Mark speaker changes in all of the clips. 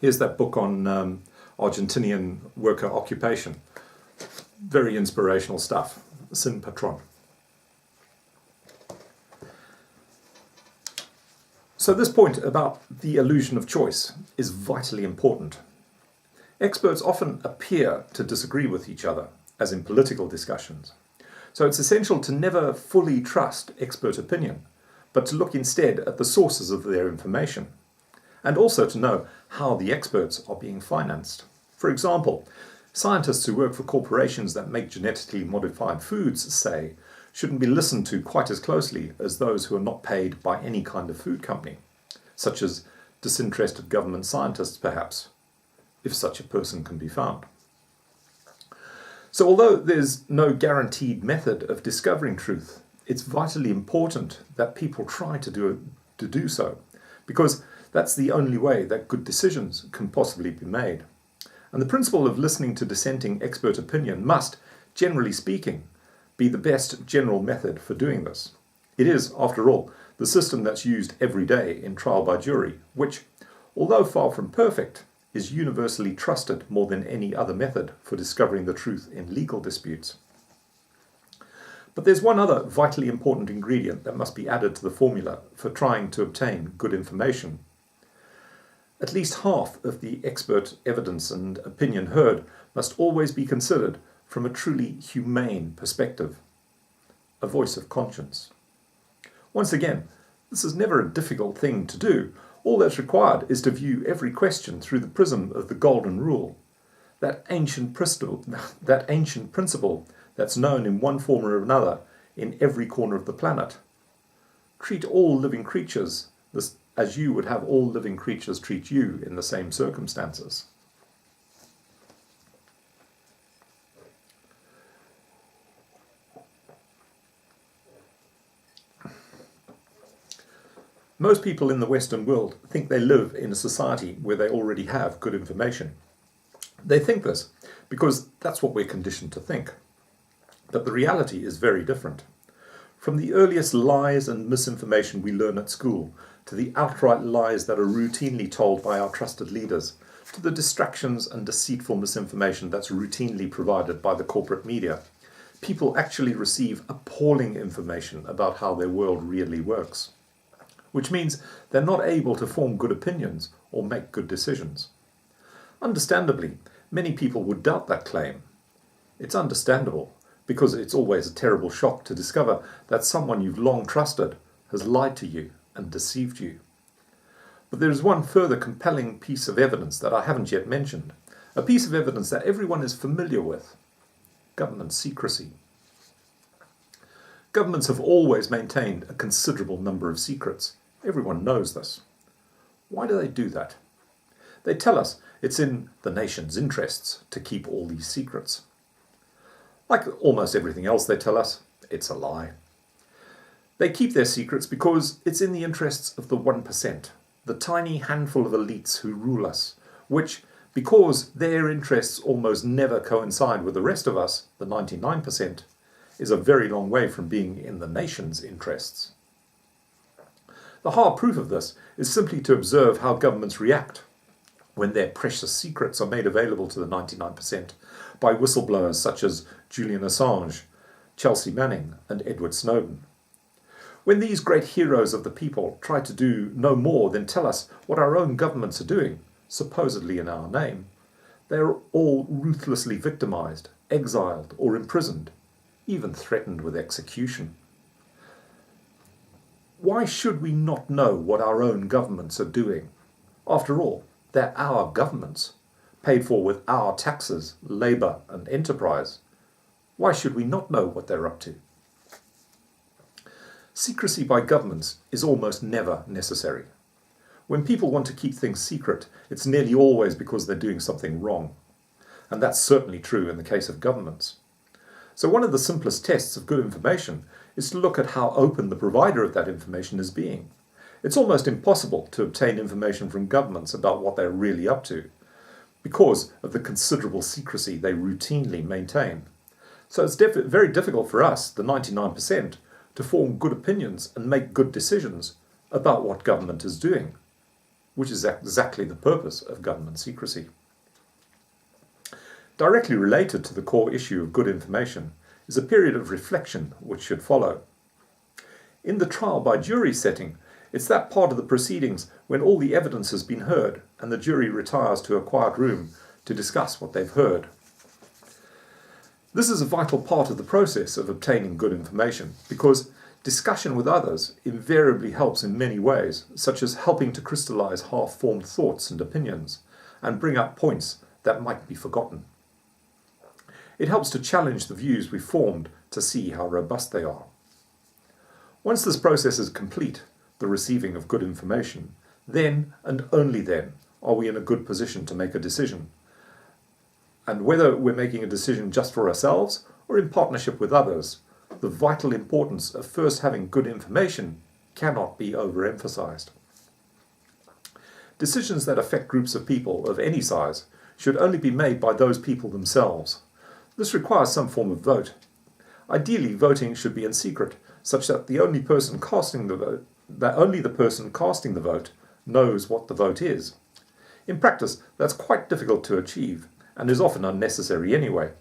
Speaker 1: Here's that book on Argentinian worker occupation. Very inspirational stuff. Sin Patron. So this point about the illusion of choice is vitally important. Experts often appear to disagree with each other, as in political discussions. So it's essential to never fully trust expert opinion, but to look instead at the sources of their information, and also to know how the experts are being financed. For example, scientists who work for corporations that make genetically modified foods, say, shouldn't be listened to quite as closely as those who are not paid by any kind of food company, such as disinterested government scientists perhaps, if such a person can be found. So although there's no guaranteed method of discovering truth, it's vitally important that people try to do so, because that's the only way that good decisions can possibly be made. And the principle of listening to dissenting expert opinion must, generally speaking, be the best general method for doing this. It is, after all, the system that's used every day in trial by jury, which, although far from perfect, is universally trusted more than any other method for discovering the truth in legal disputes. But there's one other vitally important ingredient that must be added to the formula for trying to obtain good information. At least half of the expert evidence and opinion heard must always be considered from a truly humane perspective, a voice of conscience. Once again, this is never a difficult thing to do. All that's required is to view every question through the prism of the Golden Rule, that ancient principle that's known in one form or another in every corner of the planet. Treat all living creatures as you would have all living creatures treat you in the same circumstances. Most people in the Western world think they live in a society where they already have good information. They think this because that's what we're conditioned to think. But the reality is very different. From the earliest lies and misinformation we learn at school, to the outright lies that are routinely told by our trusted leaders, to the distractions and deceitful misinformation that's routinely provided by the corporate media, people actually receive appalling information about how their world really works, which means they're not able to form good opinions or make good decisions. Understandably, many people would doubt that claim. It's understandable, because it's always a terrible shock to discover that someone you've long trusted has lied to you and deceived you. But there is one further compelling piece of evidence that I haven't yet mentioned, a piece of evidence that everyone is familiar with: government secrecy. Governments have always maintained a considerable number of secrets. Everyone knows this. Why do they do that? They tell us it's in the nation's interests to keep all these secrets. Like almost everything else they tell us, it's a lie. They keep their secrets because it's in the interests of the 1%, the tiny handful of elites who rule us, which, because their interests almost never coincide with the rest of us, the 99%, is a very long way from being in the nation's interests. The hard proof of this is simply to observe how governments react when their precious secrets are made available to the 99% by whistleblowers such as Julian Assange, Chelsea Manning, and Edward Snowden. When these great heroes of the people try to do no more than tell us what our own governments are doing, supposedly in our name, they are all ruthlessly victimized, exiled, or imprisoned, even threatened with execution. Why should we not know what our own governments are doing? After all, they're our governments, paid for with our taxes, labour, and enterprise. Why should we not know what they're up to? Secrecy by governments is almost never necessary. When people want to keep things secret, it's nearly always because they're doing something wrong. And that's certainly true in the case of governments. So one of the simplest tests of good information is to look at how open the provider of that information is being. It's almost impossible to obtain information from governments about what they're really up to, because of the considerable secrecy they routinely maintain. So it's very difficult for us, the 99%, to form good opinions and make good decisions about what government is doing. which is exactly the purpose of government secrecy. Directly related to the core issue of good information is a period of reflection which should follow. In the trial by jury setting, it's that part of the proceedings when all the evidence has been heard and the jury retires to a quiet room to discuss what they've heard. This is a vital part of the process of obtaining good information because discussion with others invariably helps in many ways, such as helping to crystallize half-formed thoughts and opinions and bring up points that might be forgotten. It helps to challenge the views we formed to see how robust they are. Once this process is complete, the receiving of good information, then and only then are we in a good position to make a decision. And whether we're making a decision just for ourselves or in partnership with others, the vital importance of first having good information cannot be overemphasized. Decisions that affect groups of people of any size should only be made by those people themselves. This requires some form of vote. Ideally, voting should be in secret, such that only the person casting the vote knows what the vote is. In practice, that's quite difficult to achieve and is often unnecessary anyway.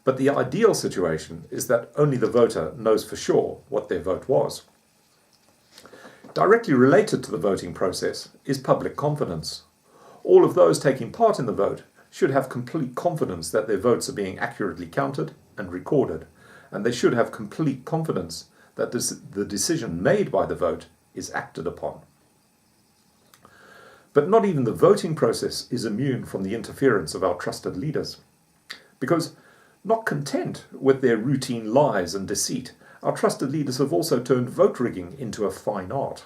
Speaker 1: But the ideal situation is that only the voter knows for sure what their vote was. Directly related to the voting process is public confidence. All of those taking part in the vote should have complete confidence that their votes are being accurately counted and recorded, and they should have complete confidence that the decision made by the vote is acted upon. But not even the voting process is immune from the interference of our trusted leaders, because not content with their routine lies and deceit, our trusted leaders have also turned vote rigging into a fine art.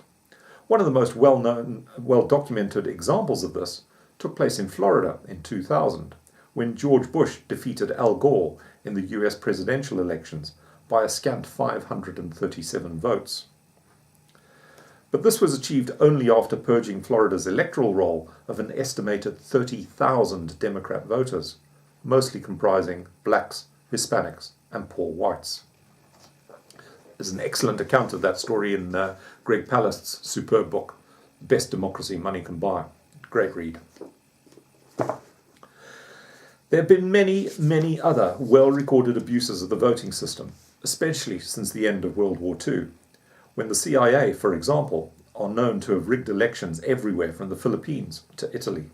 Speaker 1: One of the most well-known, well-documented examples of this took place in Florida in 2000, when George Bush defeated Al Gore in the US presidential elections by a scant 537 votes. But this was achieved only after purging Florida's electoral roll of an estimated 30,000 Democrat voters, mostly comprising blacks, Hispanics, and poor whites. There's an excellent account of that story in Greg Palast's superb book, Best Democracy Money Can Buy. Great read. There have been many, many other well-recorded abuses of the voting system, especially since the end of World War II, when the CIA, for example, are known to have rigged elections everywhere from the Philippines to Italy.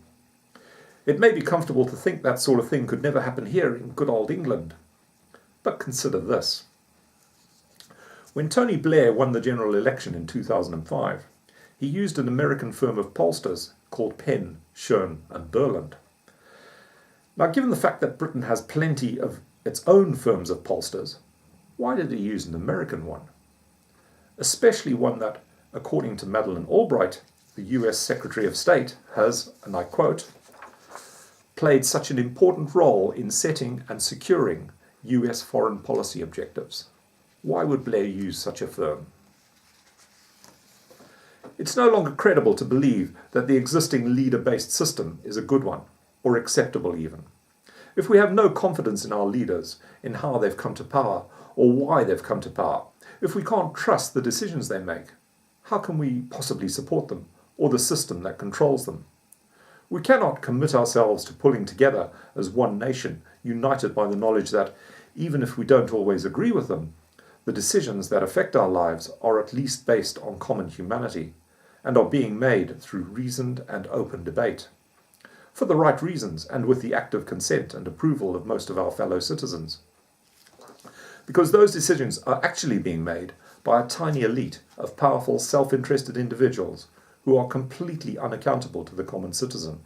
Speaker 1: It may be comfortable to think that sort of thing could never happen here in good old England. But consider this. When Tony Blair won the general election in 2005, he used an American firm of pollsters called Penn, Schoen and Burland. Now, given the fact that Britain has plenty of its own firms of pollsters, why did he use an American one? Especially one that, according to Madeleine Albright, the US Secretary of State, has, and I quote, played such an important role in setting and securing US foreign policy objectives. Why would Blair use such a firm? It's no longer credible to believe that the existing leader-based system is a good one, or acceptable even. If we have no confidence in our leaders, in how they've come to power, or why they've come to power, if we can't trust the decisions they make, how can we possibly support them, or the system that controls them? We cannot commit ourselves to pulling together as one nation, united by the knowledge that, even if we don't always agree with them, the decisions that affect our lives are at least based on common humanity, and are being made through reasoned and open debate, for the right reasons and with the active consent and approval of most of our fellow citizens. Because those decisions are actually being made by a tiny elite of powerful, self-interested individuals who are completely unaccountable to the common citizen.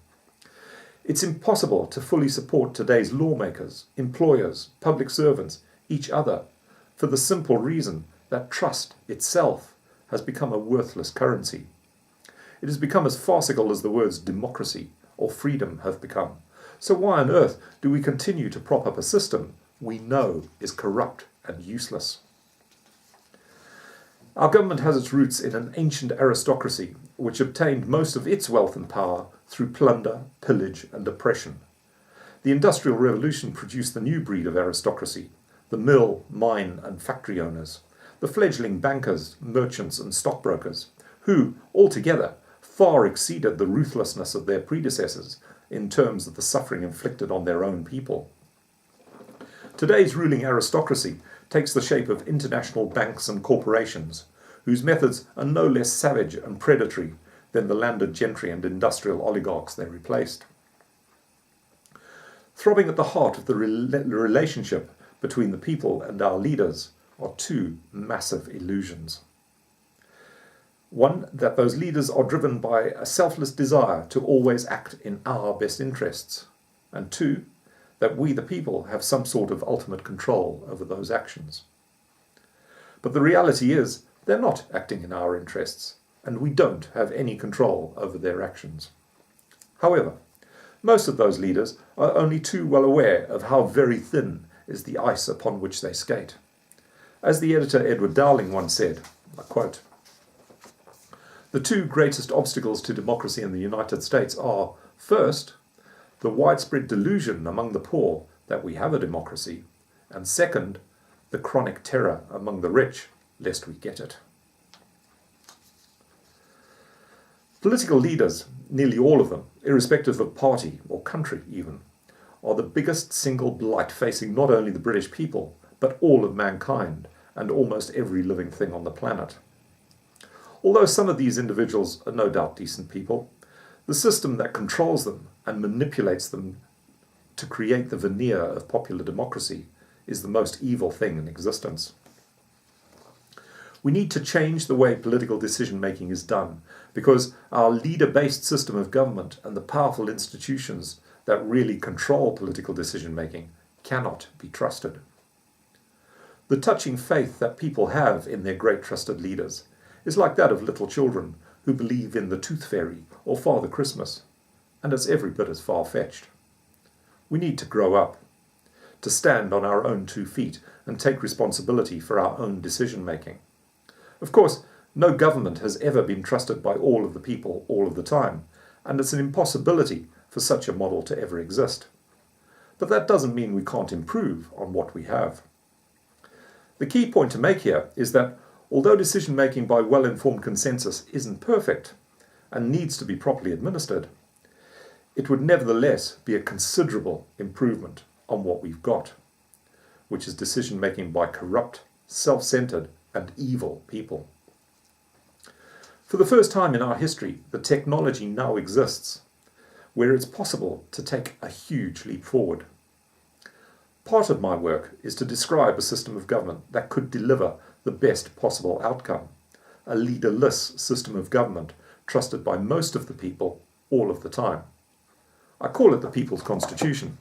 Speaker 1: It's impossible to fully support today's lawmakers, employers, public servants, each other, for the simple reason that trust itself has become a worthless currency. It has become as farcical as the words democracy or freedom have become. So why on earth do we continue to prop up a system we know is corrupt and useless? Our government has its roots in an ancient aristocracy which obtained most of its wealth and power through plunder, pillage and oppression. The Industrial Revolution produced the new breed of aristocracy, the mill, mine and factory owners, the fledgling bankers, merchants and stockbrokers, who, altogether, far exceeded the ruthlessness of their predecessors in terms of the suffering inflicted on their own people. Today's ruling aristocracy takes the shape of international banks and corporations, whose methods are no less savage and predatory than the landed gentry and industrial oligarchs they replaced. Throbbing at the heart of the relationship between the people and our leaders are two massive illusions. One, that those leaders are driven by a selfless desire to always act in our best interests. And two, that we the people have some sort of ultimate control over those actions. But the reality is they're not acting in our interests, and we don't have any control over their actions. However, most of those leaders are only too well aware of how very thin is the ice upon which they skate. As the editor Edward Dowling once said, I quote, "The two greatest obstacles to democracy in the United States are, first, the widespread delusion among the poor that we have a democracy, and second, the chronic terror among the rich lest we get it." Political leaders, nearly all of them, irrespective of party or country even, are the biggest single blight facing not only the British people, but all of mankind and almost every living thing on the planet. Although some of these individuals are no doubt decent people, the system that controls them and manipulates them to create the veneer of popular democracy is the most evil thing in existence. We need to change the way political decision-making is done, because our leader-based system of government and the powerful institutions that really control political decision-making cannot be trusted. The touching faith that people have in their great trusted leaders is like that of little children who believe in the Tooth Fairy or Father Christmas, and it's every bit as far-fetched. We need to grow up, to stand on our own 2 feet and take responsibility for our own decision-making. Of course, no government has ever been trusted by all of the people all of the time, and it's an impossibility for such a model to ever exist. But that doesn't mean we can't improve on what we have. The key point to make here is that although decision-making by well-informed consensus isn't perfect and needs to be properly administered, it would nevertheless be a considerable improvement on what we've got, which is decision-making by corrupt, self-centered, and evil people. For the first time in our history, the technology now exists where it's possible to take a huge leap forward. Part of my work is to describe a system of government that could deliver the best possible outcome, a leaderless system of government trusted by most of the people all of the time. I call it the People's Constitution,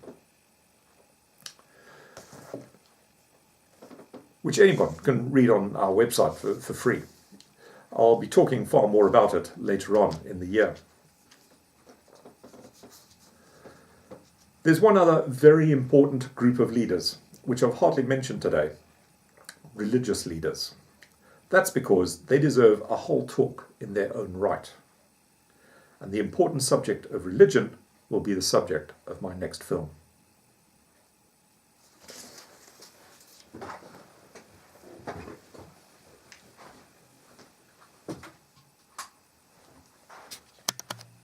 Speaker 1: which anyone can read on our website for free. I'll be talking far more about it later on in the year. There's one other very important group of leaders, which I've hardly mentioned today: religious leaders. That's because they deserve a whole talk in their own right. And the important subject of religion will be the subject of my next film.